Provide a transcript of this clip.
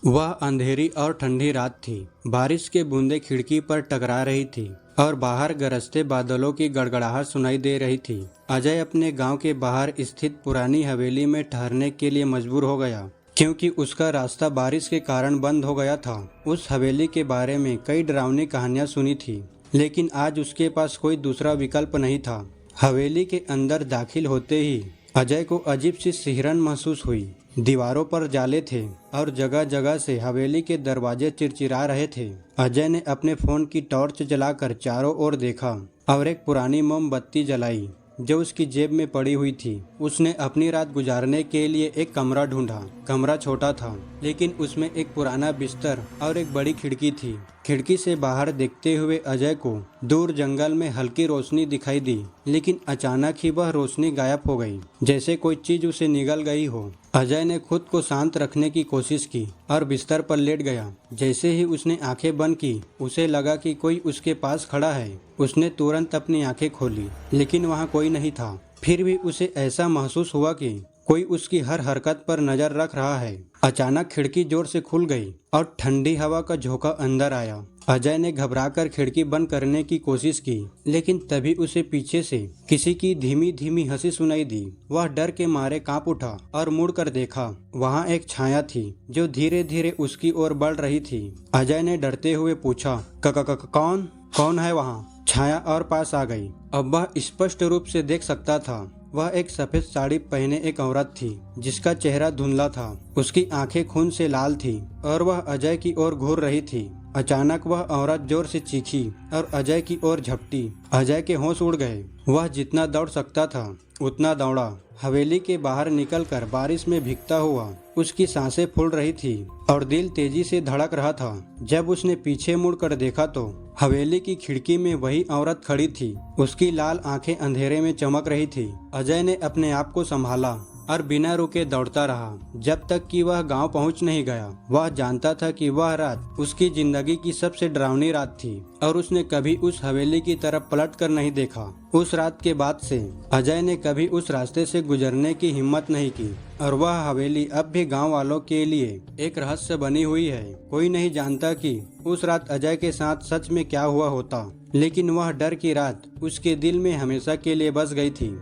वह अंधेरी और ठंडी रात थी। बारिश के बूंदे खिड़की पर टकरा रही थी और बाहर गरजते बादलों की गड़गड़ाहट सुनाई दे रही थी। अजय अपने गांव के बाहर स्थित पुरानी हवेली में ठहरने के लिए मजबूर हो गया, क्योंकि उसका रास्ता बारिश के कारण बंद हो गया था। उस हवेली के बारे में कई डरावनी कहानियां सुनी थी, लेकिन आज उसके पास कोई दूसरा विकल्प नहीं था। हवेली के अंदर दाखिल होते ही अजय को अजीब सी सिहरन महसूस हुई। दीवारों पर जाले थे और जगह जगह से हवेली के दरवाजे चिरचिरा रहे थे। अजय ने अपने फोन की टॉर्च जलाकर चारों ओर देखा और एक पुरानी मोमबत्ती जलाई जो उसकी जेब में पड़ी हुई थी। उसने अपनी रात गुजारने के लिए एक कमरा ढूंढा। कमरा छोटा था, लेकिन उसमें एक पुराना बिस्तर और एक बड़ी खिड़की थी। खिड़की से बाहर देखते हुए अजय को दूर जंगल में हल्की रोशनी दिखाई दी, लेकिन अचानक ही वह रोशनी गायब हो गई, जैसे कोई चीज उसे निगल गई हो। अजय ने खुद को शांत रखने की कोशिश की और बिस्तर पर लेट गया। जैसे ही उसने आंखें बंद की, उसे लगा कि कोई उसके पास खड़ा है। उसने तुरंत अपनी आंखें खोली, लेकिन वहां कोई नहीं था। फिर भी उसे ऐसा महसूस हुआ कि कोई उसकी हर हरकत पर नजर रख रहा है। अचानक खिड़की जोर से खुल गई और ठंडी हवा का झोंका अंदर आया। अजय ने घबराकर खिड़की बंद करने की कोशिश की, लेकिन तभी उसे पीछे से किसी की धीमी धीमी हंसी सुनाई दी। वह डर के मारे कांप उठा और मुड़कर देखा। वहां एक छाया थी जो धीरे धीरे उसकी ओर बढ़ रही थी। अजय ने डरते हुए पूछा, कौन कौन है वहाँ? छाया और पास आ गई। अब वह स्पष्ट रूप से देख सकता था। वह एक सफेद साड़ी पहने एक औरत थी, जिसका चेहरा धुंधला था। उसकी आंखें खून से लाल थी और वह अजय की ओर घूर रही थी। अचानक वह औरत जोर से चीखी और अजय की ओर झपटी। अजय के होश उड़ गए। वह जितना दौड़ सकता था उतना दौड़ा। हवेली के बाहर निकलकर बारिश में भीगता हुआ उसकी सांसें फूल रही थी और दिल तेजी से धड़क रहा था। जब उसने पीछे मुड़कर देखा तो हवेली की खिड़की में वही औरत खड़ी थी। उसकी लाल आंखें अंधेरे में चमक रही थी। अजय ने अपने आप को संभाला और बिना रुके दौड़ता रहा जब तक कि वह गांव पहुंच नहीं गया। वह जानता था कि वह रात उसकी जिंदगी की सबसे डरावनी रात थी और उसने कभी उस हवेली की तरफ पलट कर नहीं देखा। उस रात के बाद से अजय ने कभी उस रास्ते से गुजरने की हिम्मत नहीं की और वह हवेली अब भी गांव वालों के लिए एक रहस्य बनी हुई है। कोई नहीं जानता कि उस रात अजय के साथ सच में क्या हुआ होता, लेकिन वह डर की रात उसके दिल में हमेशा के लिए बस गई थी।